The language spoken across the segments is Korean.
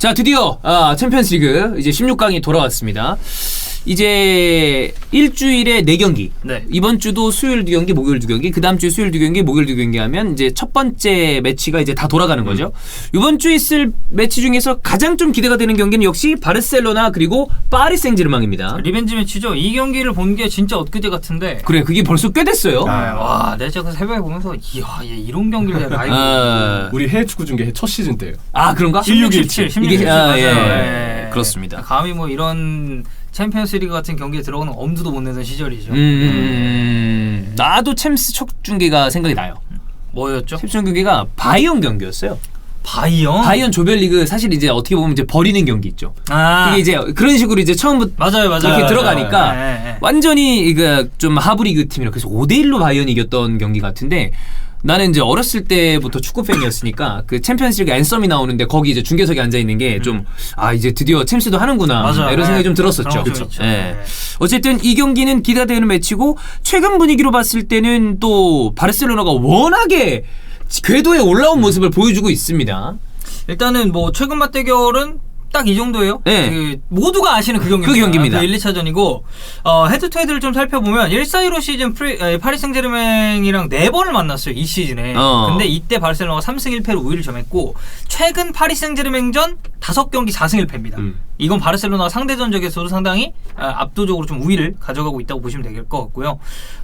자, 드디어 챔피언스리그 이제 16강이 돌아왔습니다. 이제 일주일에 4경기. 네. 이번 주도 수요일 2경기, 목요일 2경기, 그 다음 주 수요일 2경기, 목요일 2경기 하면 이제 첫 번째 매치가 이제 다 돌아가는 거죠. 이번 주 있을 매치 중에서 가장 좀 기대가 되는 경기는 역시 바르셀로나 그리고 파리 생제르맹입니다. 리벤지 매치죠. 이 경기를 본 게 진짜 엊그제 같은데. 그래, 그게 벌써 꽤 됐어요. 와, 내가 진짜 새벽에 보면서 이야, 얘 이런 경기를 내가 라이브. 우리 해외 축구 중계 첫 시즌 때예요. 아, 그런가? 16, 17, 16, 17 맞아요. 예. 그렇습니다. 감히 뭐 이런 챔피언스리그 같은 경기에 들어가는 엄두도 못 내던 시절이죠. 나도 챔스 첫 중계가 생각이 나요. 뭐였죠? 챔스 첫 경기가 바이언 경기였어요. 바이언 조별리그 사실 이제 어떻게 보면 이제 버리는 경기 있죠. 아, 그게 이제 그런 식으로 이제 처음부터 맞아요. 이렇게 들어가니까 네. 완전히 이거 좀 하브리그 팀이라 그래서 5대1로 바이언이 이겼던 경기 같은데, 나는 이제 어렸을 때부터 축구 팬이었으니까 그 챔피언스리그 앤썸이 나오는데 거기 이제 중계석에 앉아 있는 게 좀 이제 드디어 챔스도 하는구나, 맞아요. 이런 생각이 좀 들었었죠. 그렇죠. 네. 어쨌든 이 경기는 기대가 되는 매치고, 최근 분위기로 봤을 때는 또 바르셀로나가 워낙에 궤도에 올라온 모습을 보여주고 있습니다. 일단은 뭐 최근 맞대결은 딱 이 정도예요. 네. 그 모두가 아시는 그 경기입니다. 그 경기입니다. 그 1, 2차전이고 헤드투헤드를 좀 살펴보면 1-4-15 시즌 파리 생제르맹이랑 4번을 만났어요. 이 시즌에. 근데 이때 바르셀로나가 3승 1패로 우위를 점했고, 최근 파리 생제르맹전 5경기 4승 1패입니다. 이건 바르셀로나가 상대전적에서도 상당히 압도적으로 좀 우위를 가져가고 있다고 보시면 될 것 같고요.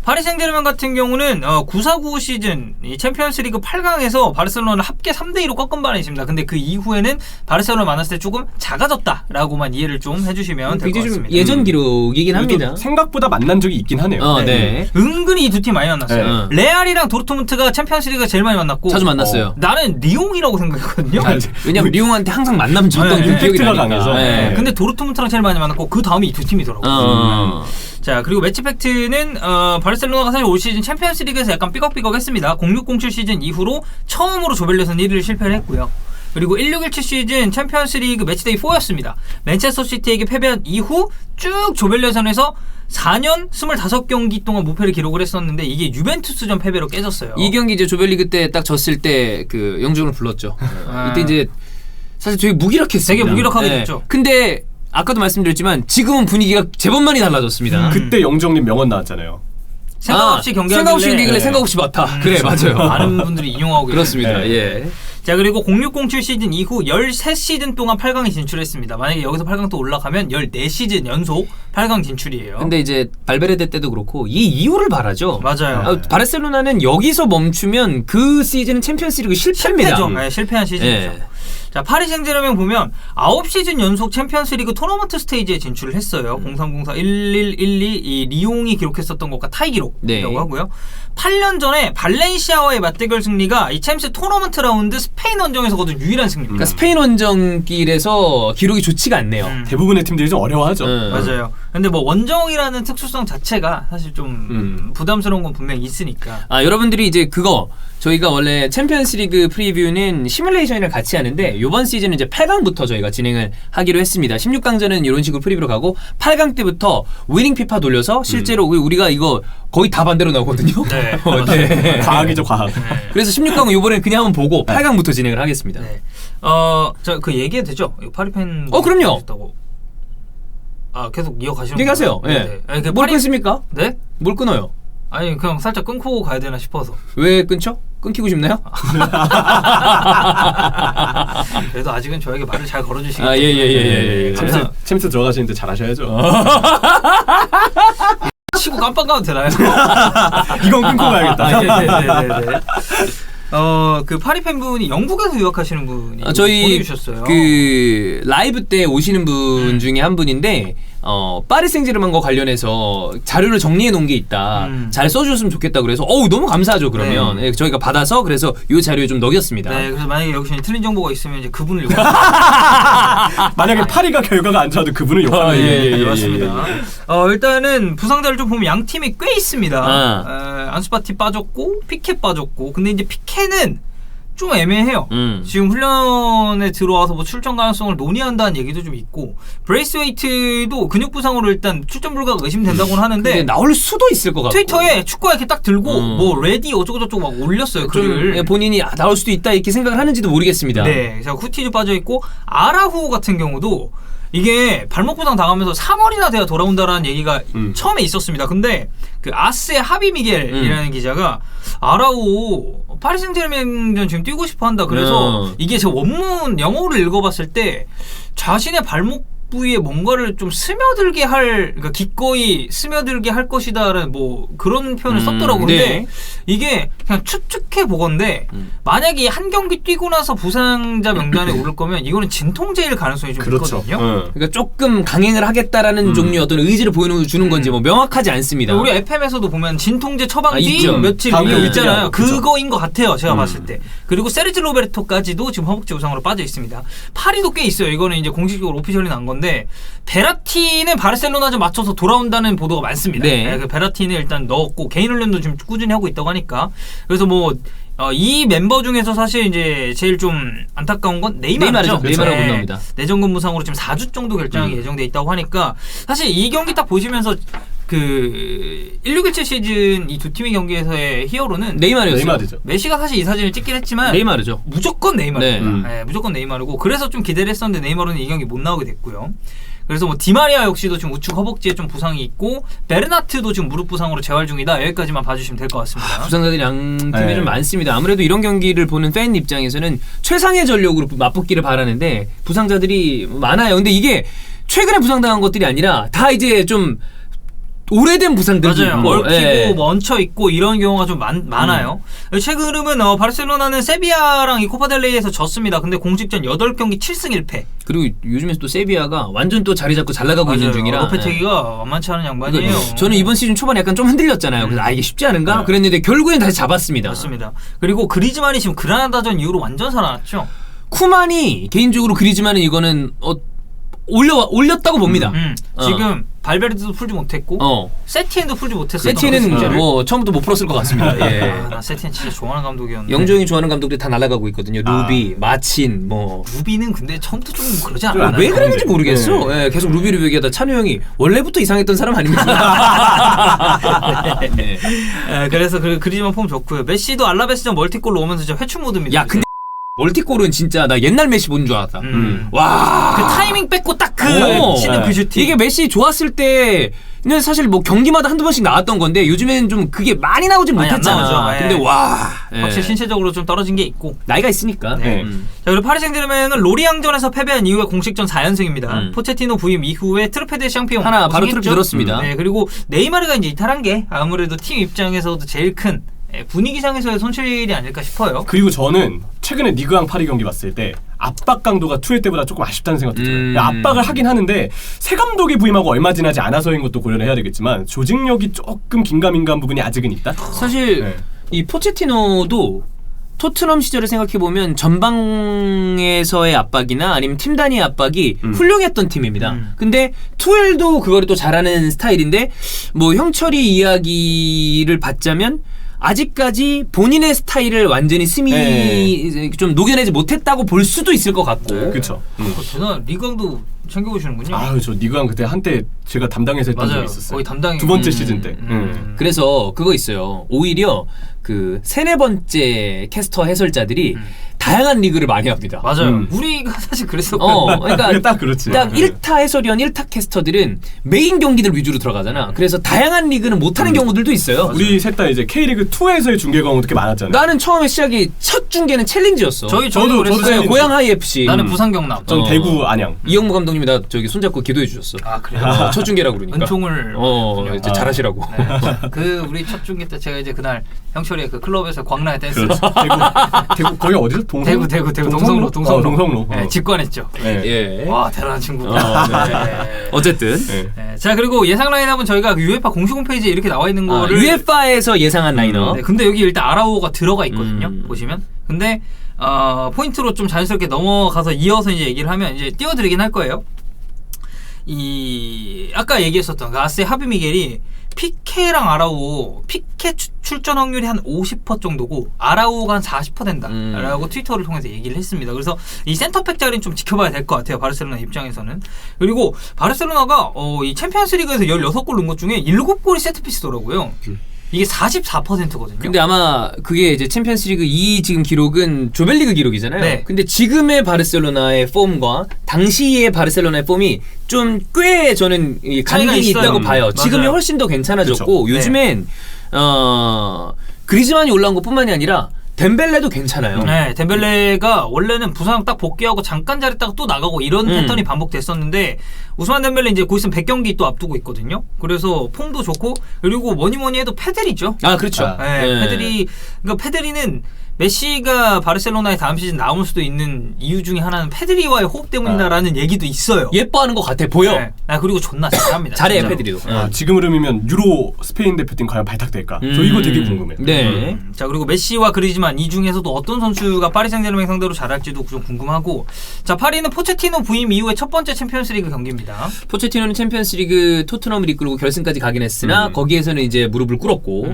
파리 생제르맹 같은 경우는 9-4-9 시즌 이 챔피언스리그 8강에서 바르셀로나를 합계 3대2로 꺾은 바는 있습니다. 근데 그 이후에는 바르셀로나 만났을 때 조금 작아졌다라고만 이해를 좀 해주시면 될 것 같습니다. 예전 기록이긴 합니다. 생각보다 만난 적이 있긴 하네요. 네. 은근히 이 두 팀 많이 만났어요. 네. 레알이랑 도르트문트가 챔피언스리그가 제일 많이 만났고, 자주 만났어요. 나는 리옹이라고 생각했거든요. 왜냐면 리옹한테 항상 만나면 졌던 그 기억이 팩트가 나니까. 강해서. 네. 근데 도르트문트랑 제일 많이 만났고 그 다음이 이 두 팀이더라고요. 자, 그리고 매치 팩트는 바르셀로나가 사실 올 시즌 챔피언스리그에서 약간 삐걱삐걱했습니다. 06-07 시즌 이후로 처음으로 조별예선 1위를 실패를 했고요. 그리고 16-17 시즌 챔피언스리그 매치데이 4였습니다. 맨체스터 시티에게 패배한 이후 쭉 조별예선에서 4년 25경기 동안 무패를 기록을 했었는데, 이게 유벤투스전 패배로 깨졌어요. 이 경기 이제 조별리그 때 딱 졌을 때 그 영준을 불렀죠. 이때 이제 사실 되게 무기력했습니다. 되게 무기력하게 됐죠. 근데 아까도 말씀드렸지만 지금은 분위기가 제법 많이 달라졌습니다. 그때 영정님 명언 나왔잖아요. 생각 없이 경기하길래 생각 없이 경기길래 생각 없이 맞다. 그래, 맞아요. 많은 분들이 인용하고 그렇습니다. 네. 예. 자, 그리고 06-07 시즌 이후 13시즌 동안 8강에 진출했습니다. 만약에 여기서 8강 또 올라가면 14시즌 연속 8강 진출이에요. 근데 이제 발베르데 때도 그렇고 이 이후를 바라죠. 맞아요. 바르셀로나는 여기서 멈추면 그 시즌은 챔피언스리그 실패입니다. 실패죠. 네, 실패한 시즌이죠. 예. 자, 파리 생제르맹 보면 9시즌 연속 챔피언스리그 토너먼트 스테이지에 진출을 했어요. 03-04, 11-12 이 리옹이 기록했었던 것과 타이 기록이라고 하고요. 8년 전에 발렌시아와의 맞대결 승리가 이 챔스 토너먼트 라운드 스페인 원정에서 거둔 유일한 승리입니다. 그러니까 스페인 원정길에서 기록이 좋지가 않네요. 대부분의 팀들이 좀 어려워하죠. 맞아요. 근데 뭐 원정이라는 특수성 자체가 사실 좀 부담스러운 건 분명히 있으니까. 여러분들이 이제 그거 저희가 원래 챔피언스리그 프리뷰는 시뮬레이션이랑 같이 하는데, 이번 시즌은 이제 8강부터 저희가 진행을 하기로 했습니다. 16강전은 이런 식으로 프리뷰로 가고 8강 때부터 위닝 피파 돌려서 실제로 우리가 이거 거의 다 반대로 나오거든요. 네. 네. 과학이죠, 과학. 그래서 16강은 이번엔 그냥 한번 보고 8강부터 진행을 하겠습니다. 네. 자, 그 얘기해도 되죠? 이거 파리팬. 그럼요. 하셨다고. 계속 이어가시는 얘기하세요. 거예요? 예. 네. 아니, 그 뭘 끊습니까? 네? 뭘 끊어요? 아니, 그냥 살짝 끊고 가야 되나 싶어서. 왜 끊죠? 끊기고 싶나요? 그래도 아직은 저에게 말을 잘 걸어주시기 예, 예. 챔스 들어가시는데 잘하셔야죠. 치고 깜빡 가도 되나요? 이건 끊고 가야겠다. 네네네. 그 파리 팬분이 영국에서 유학하시는 분이 저희 보내주셨어요. 그 라이브 때 오시는 분 중에 한 분인데, 파리 생제르맹과 관련해서 자료를 정리해 놓은 게 있다. 잘 써주셨으면 좋겠다. 그래서 너무 감사하죠. 그러면 네. 저희가 받아서 그래서 이 자료에 좀 넣였습니다. 네, 그래서 만약에 여기서 틀린 정보가 있으면 이제 그분을 욕하는. 만약에 파리가 결과가 안 좋아도 그분을 욕하는. 네, 맞습니다. 일단은 부상자를 좀 보면 양 팀이 꽤 있습니다. 안수파티 빠졌고 피케 빠졌고, 근데 이제 피케는 좀 애매해요. 지금 훈련에 들어와서 뭐 출전 가능성을 논의한다는 얘기도 좀 있고 브레이스웨이트도 근육 부상으로 일단 출전 불가가 의심된다고는 하는데 나올 수도 있을 것 같고 트위터에 축구가 이렇게 딱 들고 뭐 레디 어쩌고저쩌고 막 올렸어요. 글을. 본인이 나올 수도 있다 이렇게 생각을 하는지도 모르겠습니다. 네, 제가 후티도 빠져 있고 아라후 같은 경우도 이게 발목 부상 당하면서 3월이나 돼야 돌아온다라는 얘기가 처음에 있었습니다. 근데 그 아스의 하비 미겔이라는 기자가 아라우 파리 생제르맹전 지금 뛰고 싶어 한다. 그래서 이게 제 원문 영어를 읽어봤을 때 자신의 발목 부위에 뭔가를 좀 스며들게 할, 그러니까 기꺼이 스며들게 할 것이다라는 뭐 그런 표현을 썼더라고요. 근데 네. 이게 그냥 추측해 보건데 만약에 한 경기 뛰고 나서 부상자 명단에 오를 거면 이거는 진통제일 가능성이 좀 그렇죠. 있거든요. 그러니까 조금 강행을 하겠다라는 종류의 어떤 의지를 보여주는 건지 뭐 명확하지 않습니다. 우리 FM에서도 보면 진통제 처방 뒤 있죠. 며칠 다음 이후 경기 있잖아요. 그죠. 그거인 것 같아요. 제가 봤을 때. 그리고 세르지 로베르토까지도 지금 허벅지 부상으로 빠져 있습니다. 파리도 꽤 있어요. 이거는 이제 공식적으로 오피셜이 난 건데 베라티는 바르셀로나전 맞춰서 돌아온다는 보도가 많습니다. 네. 그 베라티는 일단 넣었고 개인 훈련도 지금 꾸준히 하고 있다고 하니까 그래서 뭐 이 멤버 중에서 사실 이제 제일 좀 안타까운 건 네이마르죠. 네이마르가 못 나옵니다. 내전근 부상으로 지금 4주 정도 결장이 예정돼 있다고 하니까 사실 이 경기 딱 보시면서 그 1617 시즌 이 두 팀의 경기에서의 히어로는 네이마르였어요. 네이마르죠. 메시가 사실 이 사진을 찍긴 했지만 네이마르죠. 무조건 네이마르입니다. 네. 네, 무조건 네이마르고 그래서 좀 기대를 했었는데 네이마르는 이 경기 못 나오게 됐고요. 그래서 뭐 디마리아 역시도 지금 우측 허벅지에 좀 부상이 있고 베르나트도 지금 무릎 부상으로 재활 중이다. 여기까지만 봐주시면 될 것 같습니다. 부상자들이 양 팀에 네. 좀 많습니다. 아무래도 이런 경기를 보는 팬 입장에서는 최상의 전력으로 맞붙기를 바라는데 부상자들이 많아요. 근데 이게 최근에 부상당한 것들이 아니라 다 이제 좀 오래된 부상들도 맞아요. 있고, 얽히고 예. 뭐 얹혀 있고 이런 경우가 좀 많아요. 최근은 바르셀로나는 세비야랑 이 코파델레이에서 졌습니다. 근데 공식전 8경기 7승 1패. 그리고 요즘에 또 세비야가 완전 또 자리 잡고 잘 나가고 있는 중이라 로페테기가 만만치 않은 양반이에요. 그러니까 저는 이번 시즌 초반에 약간 좀 흔들렸잖아요. 그래서 이게 쉽지 않은가? 그랬는데 결국엔 다시 잡았습니다. 맞습니다. 그리고 그리즈만이 지금 그라나다전 이후로 완전 살아났죠. 쿠만이 개인적으로 그리지만은 이거는 올렸다고 봅니다. 지금 발베르드도 풀지 못했고 세티엔도 풀지 못했어요. 세티는 뭐 처음부터 못 풀었을 것 같습니다. 예. 나 세티엔 진짜 좋아하는 감독이었는데. 영종이 좋아하는 감독들이 다 날아가고 있거든요. 루비, 마친 뭐. 루비는 근데 처음부터 좀 그러지 않았나요? 왜 그랬는지 모르겠어. 예, 계속 루비 얘기하다 찬우 형이 원래부터 이상했던 사람 아닙니까? 네. 그래서 그리즈만 폼 좋고요. 메시도 알라베스전 멀티골로 오면서 진짜 회춘 모드입니다. 야 근데 멀티골은 진짜 나 옛날 메시 본 줄 알았다. 와. 그 타이밍 뺏고 딱 치는 그 슈팅. 이게 메시 좋았을 때는 사실 뭐 경기마다 한두 번씩 나왔던 건데 요즘에는 좀 그게 많이 나오진 많이 안 못했잖아. 나오죠. 근데 와. 확실히 신체적으로 좀 떨어진 게 있고. 나이가 있으니까. 네. 자, 그리고 파리 생제르맹은 로리앙전에서 패배한 이후에 공식전 4연승입니다. 포체티노 부임 이후에 트르페 데 샹피옹 하나 바로 트루프 우승했죠? 들었습니다. 네, 그리고 네이마르가 이제 이탈한 게 아무래도 팀 입장에서도 제일 큰 분위기상에서의 손실이 아닐까 싶어요. 그리고 저는 최근에 리그왕 파리 경기 봤을 때 압박 강도가 투회 때보다 조금 아쉽다는 생각도 들어요. 압박을 하긴 하는데 새 감독이 부임하고 얼마 지나지 않아서인 것도 고려를 해야 되겠지만 조직력이 조금 긴가민가한 부분이 아직은 있다. 사실 네. 이 포체티노도 토트넘 시절을 생각해보면 전방에서의 압박이나 아니면 팀 단위의 압박이 훌륭했던 팀입니다. 근데 투엘도 그거를 또 잘하는 스타일인데 뭐 형철이 이야기를 받자면 아직까지 본인의 스타일을 완전히 좀 녹여내지 못했다고 볼 수도 있을 것 같고. 그렇죠. 대단 리그왕도 챙겨보시는군요. 아유 저 리그왕 그때 한때 제가 담당해서 했던 적이 있었어요. 거의 담당이 두 번째 시즌 때. 그래서 그거 있어요. 오히려 그 세네 번째 캐스터 해설자들이 다양한 리그를 많이 합니다. 맞아요. 우리가 사실 그랬었고. 그러니까 딱 그렇지. 딱 1타 해설위원, 1타 캐스터들은 메인 경기들 위주로 들어가잖아. 그래서 다양한 리그는 못하는 경우들도 있어요. 우리 셋 다 이제 K리그 2에서의 중계 경우도 꽤 많았잖아요. 나는 처음에 시작이 첫 중계는 챌린지였어. 저도 그랬어요. 챌린지. 고양 하이 FC. 나는 부산 경남. 전 대구 안양. 이영무 감독님이 나 저기 손잡고 기도해 주셨어. 아 그래요? 첫 중계라고 그러니까. 은총을 이제 잘하시라고. 그 우리 첫 중계 때 제가 이제 그날 형철이의 그 클럽에서 광란의 댄스. 그렇지. 대구 거기 어디서? 대구 동성로. 동성로. 네, 직관했죠. 네. 예. 와 대단한 친구. 네. 어쨌든 네. 자 그리고 예상 라인업은 저희가 그 UEFA 공식 홈페이지에 이렇게 나와 있는 거를 UEFA에서 예상한 라인업. 네, 근데 여기 일단 아라오가 들어가 있거든요. 보시면. 근데 포인트로 좀 자연스럽게 넘어가서 이어서 이제 얘기를 하면 이제 띄워드리긴 할 거예요. 이 아까 얘기했었던 그 아스의 하비 미겔이 피케랑 아라우 피케 출전 확률이 한 50% 정도고 아라우가 한 40% 된다라고 트위터를 통해서 얘기를 했습니다. 그래서 이 센터백 자리는 좀 지켜봐야 될 것 같아요. 바르셀로나 입장에서는. 그리고 바르셀로나가 이 챔피언스리그에서 16골 넣은 것 중에 7골이 세트피스더라고요. 이게 44%거든요. 근데 아마 그게 이제 챔피언스리그 2 지금 기록은 조별리그 기록이잖아요. 네. 근데 지금의 바르셀로나의 폼과 당시의 바르셀로나의 폼이 좀 꽤 저는 이 간격이 있어요. 있다고 봐요. 지금이 맞아요. 훨씬 더 괜찮아졌고 그쵸. 요즘엔 그리즈만이 올라온 것뿐만이 아니라 덴벨레도 괜찮아요. 네, 덴벨레가 원래는 부상 딱 복귀하고 잠깐 잘했다가 또 나가고 이런 패턴이 반복됐었는데 우스만 덴벨레 이제 곧 있으면 100경기 또 앞두고 있거든요. 그래서 폼도 좋고 그리고 뭐니 해도 페드리죠. 아 그렇죠. 네, 페드리는 메시가 바르셀로나에 다음 시즌 나올 수도 있는 이유 중에 하나는 페드리와의 호흡 때문이다라는 얘기도 있어요. 예뻐하는 것 같아 보여. 네. 그리고 존나 잘합니다. 잘해요 진짜로. 페드리도. 지금 흐름이면 유로 스페인 대표팀 과연 발탁될까? 저 이거 되게 궁금해요. 네. 자 그리고 메시와 그리즈만 이 중에서도 어떤 선수가 파리 생제르맹 상대로 잘할지도 좀 궁금하고 자 파리는 포체티노 부임 이후에 첫 번째 챔피언스리그 경기입니다. 포체티노는 챔피언스리그 토트넘을 이끌고 결승까지 가긴 했으나 거기에서는 이제 무릎을 꿇었고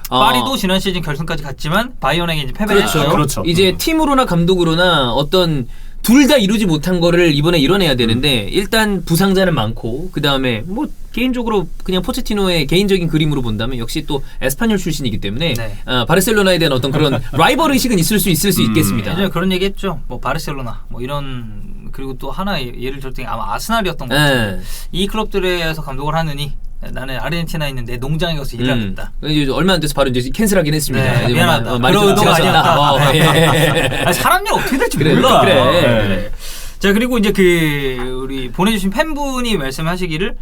파리도 지난 시즌 결승까지 갔지만 바이언에게 이제 패배를 그렇죠. 했죠. 그렇죠. 이제 팀으로나 감독으로나 어떤 둘 다 이루지 못한 거를 이번에 이뤄내야 되는데 일단 부상자는 많고 그 다음에 뭐 개인적으로 그냥 포체티노의 개인적인 그림으로 본다면 역시 또 에스파뇰 출신이기 때문에 네. 바르셀로나에 대한 어떤 그런 라이벌 의식은 있을 수 있겠습니다. 예전에 그런 얘기했죠. 뭐 바르셀로나 뭐 이런 그리고 또 하나 예를 들었던 게 아마 아스날이었던 것 같아요. 네. 이 클럽들에서 감독을 하느니 나는 아르헨티나에 있는 내 농장에 가서 일하겠다. 이제 얼마 안 돼서 바로 이제 캔슬하긴 했습니다. 네, 이제 미안하다. 많이 그런 좀 의도가 지나쳤다. 아니었다. 사람 일 어떻게 될지 그래, 몰라. 그래. 네. 자 그리고 이제 우리 보내주신 팬분이 말씀하시기를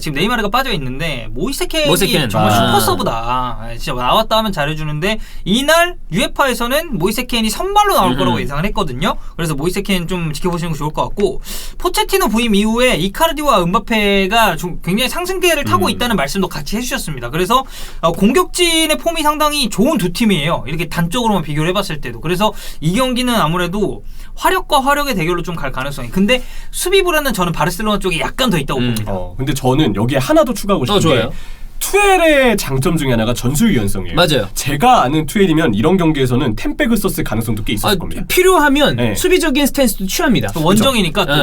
지금 네이마르가 빠져 있는데 모이세켄이 정말 슈퍼서브다. 진짜 나왔다 하면 잘해주는데 이날 UEFA에서는 모이세켄이 선발로 나올 거라고 예상을 했거든요. 그래서 모이세켄 좀 지켜보시는 거 좋을 것 같고 포체티노 부임 이후에 이카르디와 은바페가 좀 굉장히 상승기를 타고 있다는 말씀도 같이 해주셨습니다. 그래서 공격진의 폼이 상당히 좋은 두 팀이에요. 이렇게 단적으로만 비교를 해봤을 때도. 그래서 이 경기는 아무래도 화력과 화력의 대결로 좀 갈 가능성이. 근데 수비보다는 저는 바르셀로나 쪽이 약간 더 있다고 봅니다. 근데 저는 여기에 하나 더 추가하고 싶은 게 좋아요. 투엘의 장점 중에 하나가 전술 유연성이에요. 맞아요. 제가 아는 투엘이면 이런 경기에서는 템백을 썼을 가능성도 꽤 있었을 겁니다. 필요하면 네. 수비적인 스탠스도 취합니다. 원정이니까 또.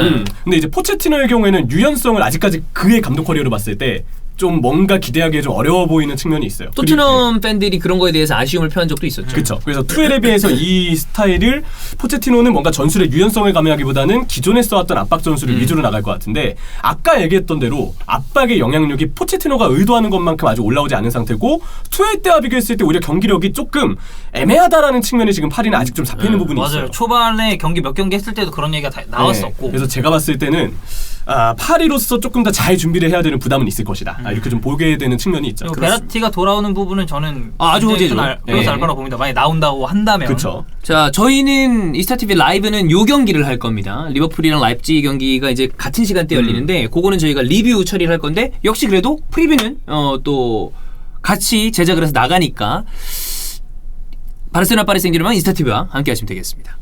근데 이제 포체티노의 경우에는 유연성을 아직까지 그의 감독 커리어로 봤을 때 좀 뭔가 기대하기 좀 어려워 보이는 측면이 있어요. 토트넘 팬들이 그런 거에 대해서 아쉬움을 표한 적도 있었죠. 그렇죠. 그래서 투엘에 비해서 이 스타일을 포체티노는 뭔가 전술의 유연성을 가미하기보다는 기존에 써왔던 압박 전술을 위주로 나갈 것 같은데 아까 얘기했던 대로 압박의 영향력이 포체티노가 의도하는 것만큼 아주 올라오지 않은 상태고 투엘 때와 비교했을 때 오히려 경기력이 조금 애매하다라는 측면이 지금 파리는 아직 좀 잡혀있는 부분이 맞아요. 있어요. 초반에 경기 몇 경기 했을 때도 그런 얘기가 다 나왔었고. 네. 그래서 제가 봤을 때는 파리로서 조금 더 잘 준비를 해야 되는 부담은 있을 것이다. 이렇게 좀 보게 되는 측면이 있죠. 그리고 베라티가 돌아오는 부분은 저는 아주 호재죠. 플러스 알바라고 봅니다. 만약 나온다고 한다면. 그렇죠. 자, 저희는 이스타TV 라이브는 요 경기를 할 겁니다. 리버풀이랑 라이프치히 경기가 이제 같은 시간대 열리는데 그거는 저희가 리뷰 처리를 할 건데 역시 그래도 프리뷰는 또 같이 제작을 해서 나가니까 바르셀로나 파리 생제르맹 이스타TV와 함께 하시면 되겠습니다.